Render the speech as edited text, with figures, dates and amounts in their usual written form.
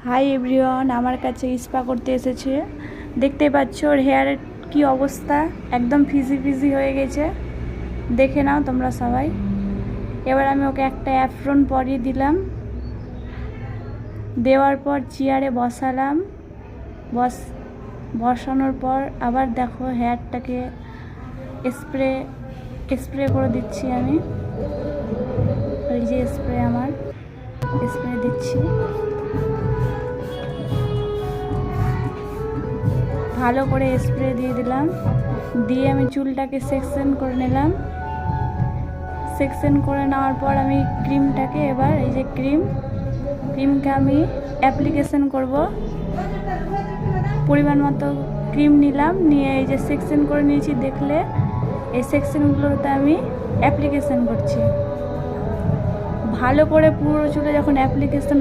Hi everyone, আমার কাছে spa করতে এসেছে। দেখতে পাচ্ছ ওর হেয়ারের কি অবস্থা, একদম ফিজি ফিজি হয়ে গেছে। দেখে নাও তোমরা সবাই। এবার আমি ওকে একটা অ্যাফ্রন পরিয়ে দিলাম, দেওয়ার পর চেয়ারে বসালাম। বসানোর পর আবার দেখো হেয়ারটাকে স্প্রে করে দিচ্ছি আমি। এই যে স্প্রে, আমার স্প্রে দিচ্ছি। ভালো করে স্প্রে দিয়ে দিলাম, দিয়ে আমি চুলটাকে সেকশন করে নিলাম। সেকশন করে নেওয়ার পর আমি ক্রিমটাকে, এবার এই যে ক্রিমকে আমি অ্যাপ্লিকেশন করব। পরিমাণ মতো ক্রিম নিলাম, নিয়ে এই যে সেকশন করে নিয়েছি, দেখলে এই সেকশনগুলোতে আমি অ্যাপ্লিকেশন করছি। ভালো করে পুরো চুলে যখন অ্যাপ্লিকেশন